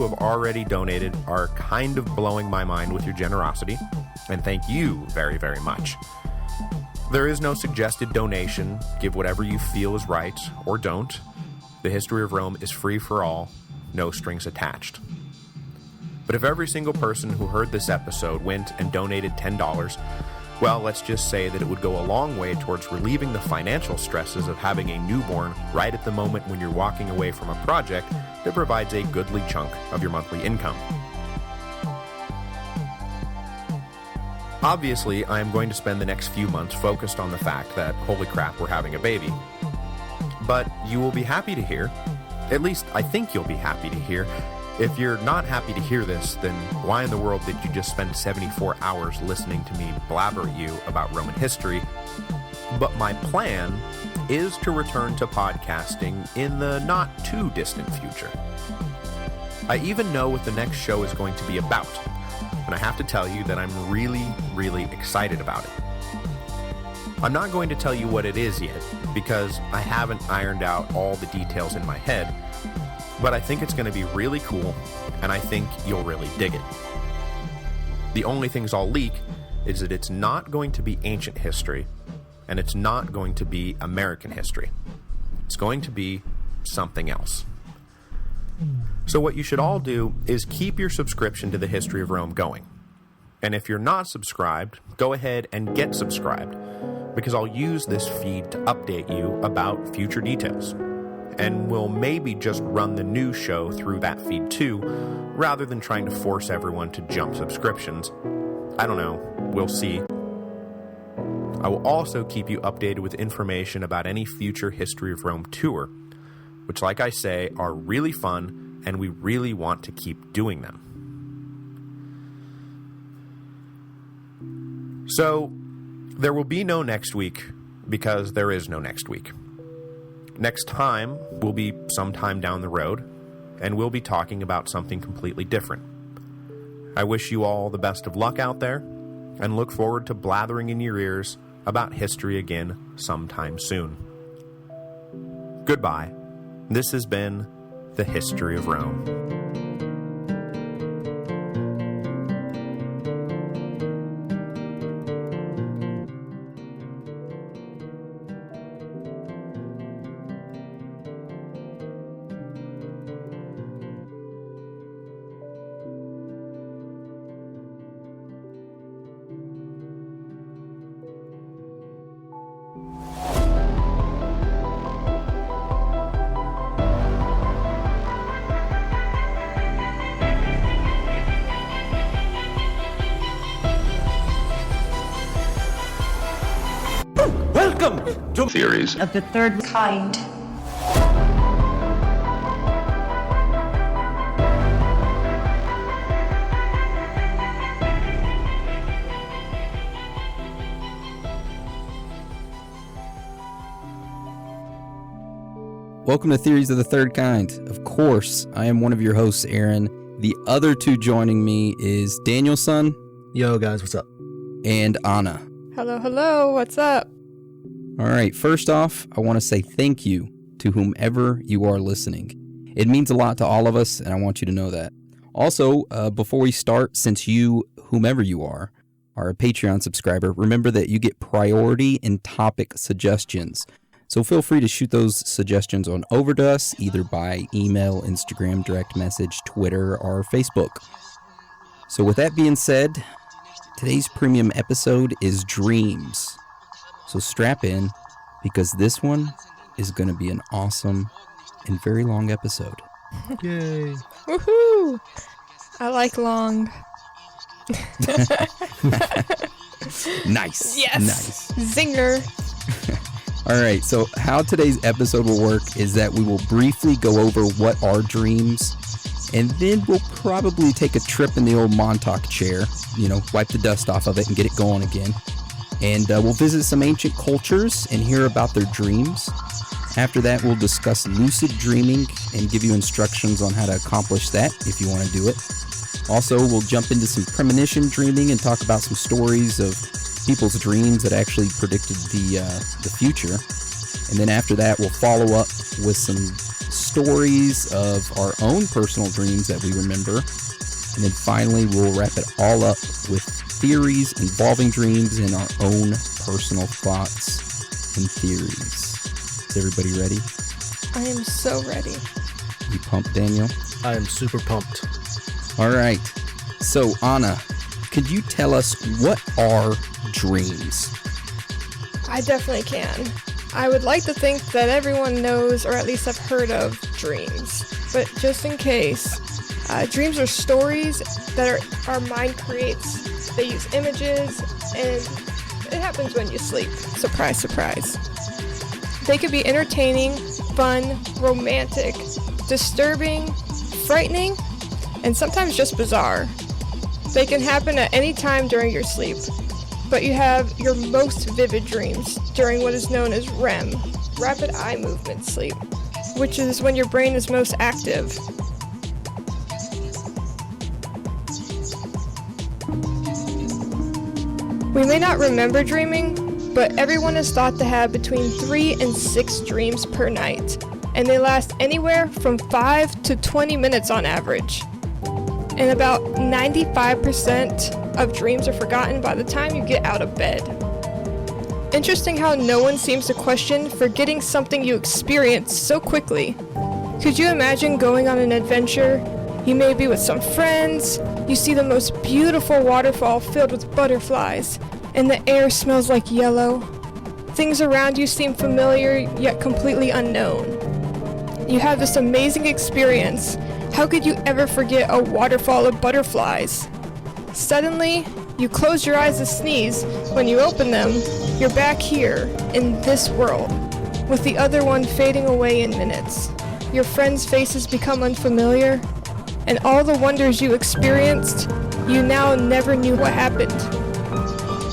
who have already donated are kind of blowing my mind with your generosity, and thank you very, very much. There is no suggested donation. Give whatever you feel is right, or don't. The History of Rome is free for all, no strings attached. But if every single person who heard this episode went and donated $10, well, let's just say that it would go a long way towards relieving the financial stresses of having a newborn right at the moment when you're walking away from a project that provides a goodly chunk of your monthly income. Obviously, I am going to spend the next few months focused on the fact that, holy crap, we're having a baby. But you will be happy to hear, at least I think you'll be happy to hear. If you're not happy to hear this, then why in the world did you just spend 74 hours listening to me blabber at you about Roman history? But my plan is to return to podcasting in the not too distant future. I even know what the next show is going to be about, and I have to tell you that I'm really, really excited about it. I'm not going to tell you what it is yet, because I haven't ironed out all the details in my head, but I think it's going to be really cool, and I think you'll really dig it. The only things I'll leak is that it's not going to be ancient history, and it's not going to be American history. It's going to be something else. So what you should all do is keep your subscription to the History of Rome going. And if you're not subscribed, go ahead and get subscribed, because I'll use this feed to update you about future details. And we'll maybe just run the new show through that feed too, rather than trying to force everyone to jump subscriptions. I don't know. We'll see. I will also keep you updated with information about any future History of Rome tour, which, like I say, are really fun, and we really want to keep doing them. So, there will be no next week, because there is no next week. Next time will be sometime down the road, and we'll be talking about something completely different. I wish you all the best of luck out there, and look forward to blathering in your ears about history again sometime soon. Goodbye. This has been The History of Rome. Welcome to Theories of the Third Kind. Welcome to Theories of the Third Kind. Of course, I am one of your hosts, Aaron. The other two joining me is Danielson. Yo, guys, what's up? And Anna. Hello, what's up? All right, first off, I want to say thank you to whomever you are listening. It means a lot to all of us, and I want you to know that. Also, before we start, since you, whomever you are a Patreon subscriber, remember that you get priority in topic suggestions. So feel free to shoot those suggestions on over to us, either by email, Instagram, direct message, Twitter, or Facebook. So with that being said, today's premium episode is Dreams. So strap in, because this one is going to be an awesome and very long episode. Yay. Woohoo! I like long. Nice. Yes. Nice. Zinger. All right, so how today's episode will work is that we will briefly go over what are dreams, and then we'll probably take a trip in the old Montauk chair, wipe the dust off of it and get it going again. And we'll visit some ancient cultures and hear about their dreams. After that, we'll discuss lucid dreaming and give you instructions on how to accomplish that if you want to do it. Also, we'll jump into some premonition dreaming and talk about some stories of people's dreams that actually predicted the future. And then after that, we'll follow up with some stories of our own personal dreams that we remember. And then finally, we'll wrap it all up with theories involving dreams and our own personal thoughts and theories. Is everybody ready? I am so ready. You pumped, Daniel? I am super pumped. All right. So, Anna, could you tell us what are dreams? I definitely can. I would like to think that everyone knows, or at least have heard of, dreams. But just in case, dreams are stories that our mind creates. They use images, and it happens when you sleep. Surprise, surprise. They could be entertaining, fun, romantic, disturbing, frightening, and sometimes just bizarre. They can happen at any time during your sleep, but you have your most vivid dreams during what is known as REM, rapid eye movement sleep, which is when your brain is most active. We may not remember dreaming, but everyone is thought to have between 3 and 6 dreams per night, and they last anywhere from 5 to 20 minutes on average. And about 95% of dreams are forgotten by the time you get out of bed. Interesting how no one seems to question forgetting something you experienced so quickly. Could you imagine going on an adventure? You may be with some friends, you see the most beautiful waterfall filled with butterflies, and the air smells like yellow. Things around you seem familiar, yet completely unknown. You have this amazing experience. How could you ever forget a waterfall of butterflies? Suddenly, you close your eyes to sneeze. When you open them, you're back here, in this world, with the other one fading away in minutes. Your friends' faces become unfamiliar, and all the wonders you experienced, you now never knew what happened.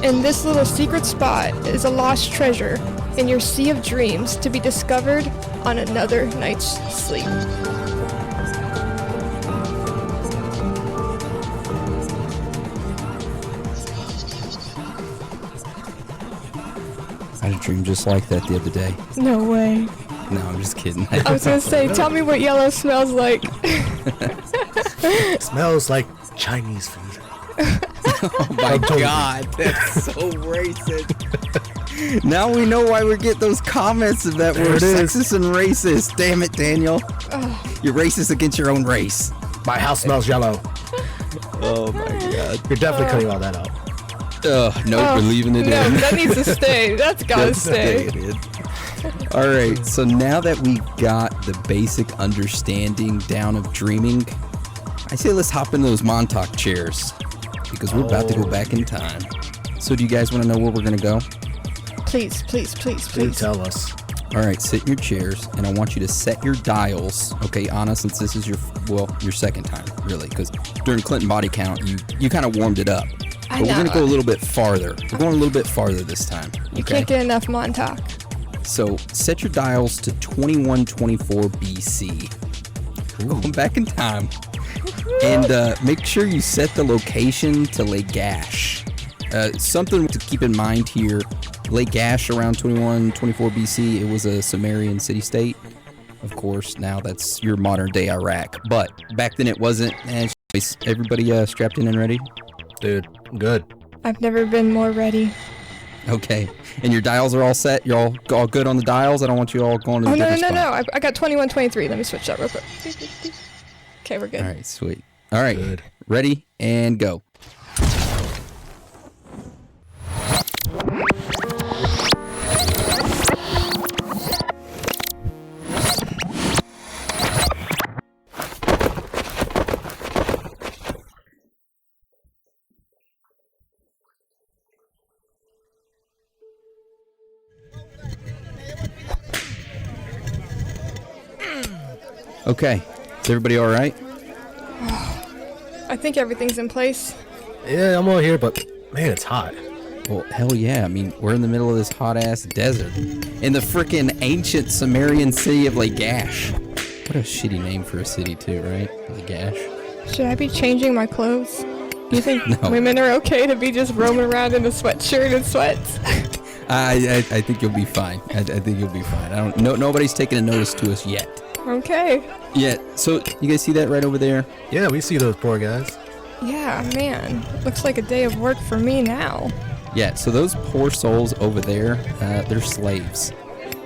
And this little secret spot is a lost treasure in your sea of dreams to be discovered on another night's sleep. I had a dream just like that the other day. No way. No, I'm just kidding. I was gonna say, tell me what yellow smells like. It smells like Chinese food. Oh my god, that's so racist. Now we know why we get those comments that There we're it is. sexist and racist. Damn it, Daniel. You're racist against your own race. My house smells yellow. Oh my god. You're definitely cutting all that out. Nope, we're leaving it No, in. that needs to stay. That's gotta stay. All right, so now that we've got the basic understanding down of dreaming, I say let's hop in those Montauk chairs because we're about to go back in time. So do you guys want to know where we're going to go? Please, please, please, Do please. tell us. All right, sit in your chairs, and I want you to set your dials. Okay, Anna, since this is your second time, really, because during Clinton Body Count, you kind of warmed it up. I But we're know. going to go a little bit farther. We're going a little bit farther this time. You Okay? can't get enough Montauk. So set your dials to 2124 BC. Going back in time. And make sure you set the location to Lagash. Something to keep in mind here, Lagash around 2124 BC, it was a Sumerian city-state. Of course, now that's your modern-day Iraq. But back then it wasn't. And everybody strapped in and ready? Dude, I'm good. I've never been more ready. Okay. And your dials are all set? You're all good on the dials? I don't want you all going to Oh, the no, different no, spot. no. I got 2123. Let me switch that real quick. Okay, we're good. All right, sweet. All right, Good. ready and go. Okay, is everybody all right? I think everything's in place. Yeah, I'm all here, but man, it's hot. Well, hell yeah. I mean, we're in the middle of this hot-ass desert. In the frickin' ancient Sumerian city of Lagash. What a shitty name for a city, too, right? Lagash. Should I be changing my clothes? Do you think No. women are okay to be just roaming around in a sweatshirt and sweats? I think you'll be fine. I think you'll be fine. Nobody's taking a notice to us yet. Okay. Yeah, so you guys see that right over there? Yeah, we see those poor guys. Yeah, man. Looks like a day of work for me now. Yeah, so those poor souls over there, they're slaves.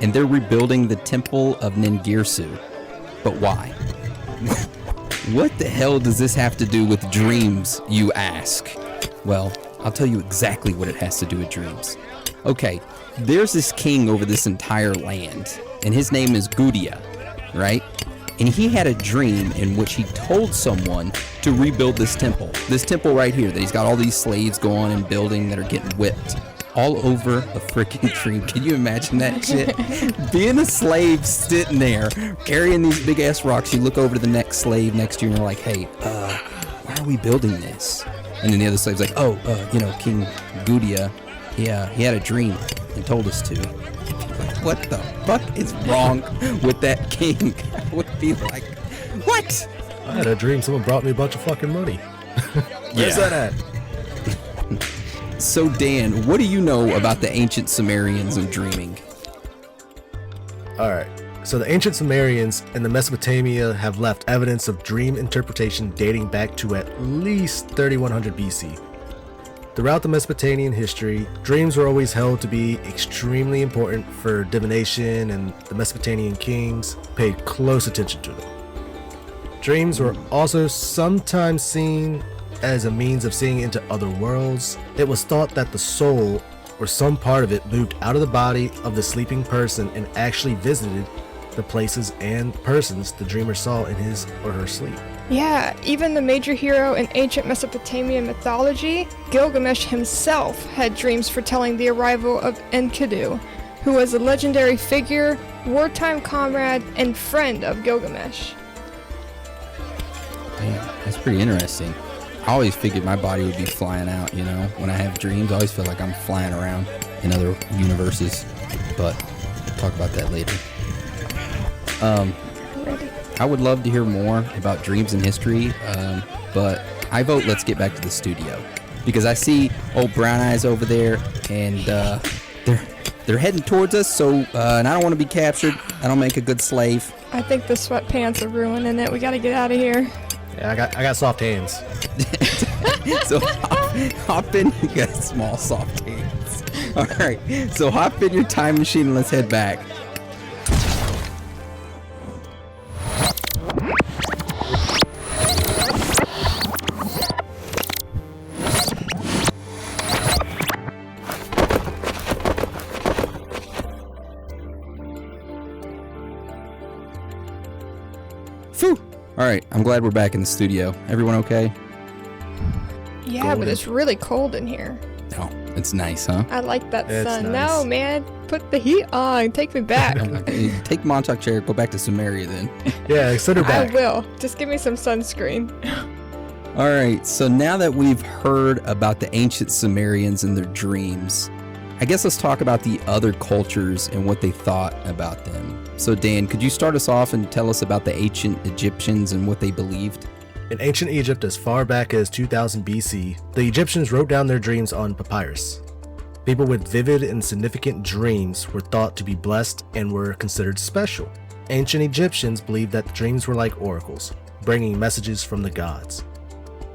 And they're rebuilding the Temple of Ningirsu. But why? What the hell does this have to do with dreams, you ask? Well, I'll tell you exactly what it has to do with dreams. Okay, there's this king over this entire land, and his name is Gudia, right? And he had a dream in which he told someone to rebuild this temple. This temple right here that he's got all these slaves going and building that are getting whipped all over a freaking dream. Can you imagine that shit? Being a slave sitting there carrying these big ass rocks, you look over to the next slave next to you and you're like, hey, why are we building this? And then the other slave's like, King Gudia, yeah, he had a dream and told us to. What the fuck is wrong with that king? I would be like, what? I had a dream someone brought me a bunch of fucking money. Where's that at? So Dan, what do you know about the ancient Sumerians and dreaming? Alright, so the ancient Sumerians in the Mesopotamia have left evidence of dream interpretation dating back to at least 3100 BC. Throughout the Mesopotamian history, dreams were always held to be extremely important for divination, and the Mesopotamian kings paid close attention to them. Dreams were also sometimes seen as a means of seeing into other worlds. It was thought that the soul, or some part of it, moved out of the body of the sleeping person and actually visited the places and persons the dreamer saw in his or her sleep. Yeah, even the major hero in ancient Mesopotamian mythology, Gilgamesh himself, had dreams foretelling the arrival of Enkidu, who was a legendary figure, wartime comrade, and friend of Gilgamesh. Damn, that's pretty interesting. I always figured my body would be flying out, when I have dreams. I always feel like I'm flying around in other universes, but we'll talk about that later. I would love to hear more about dreams in history, but I vote let's get back to the studio, because I see old Brown Eyes over there, and they're heading towards us. So and I don't want to be captured. I don't make a good slave. I think the sweatpants are ruining it. We gotta get out of here. Yeah, I got soft hands. So hop in. You got small, soft hands. All right. So hop in your time machine and let's head back. Phew. All right, I'm glad we're back in the studio. Everyone okay? Yeah, but it's really cold in here. Oh, it's nice, huh? I like that It's sun. nice. No, man, put the heat on. Take me back. Take the Montauk chair, go back to Sumeria then. Yeah, send her I back. will. Just give me some sunscreen. All right, so now that we've heard about the ancient Sumerians and their dreams, I guess let's talk about the other cultures and what they thought about them. So Dan, could you start us off and tell us about the ancient Egyptians and what they believed? In ancient Egypt, as far back as 2000 BC, the Egyptians wrote down their dreams on papyrus. People with vivid and significant dreams were thought to be blessed and were considered special. Ancient Egyptians believed that dreams were like oracles, bringing messages from the gods.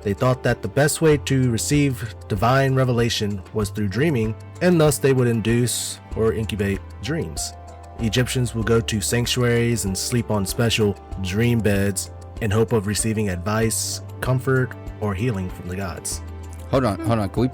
They thought that the best way to receive divine revelation was through dreaming, and thus they would induce or incubate dreams. Egyptians would go to sanctuaries and sleep on special dream beds in hope of receiving advice, comfort, or healing from the gods. Hold on. Can we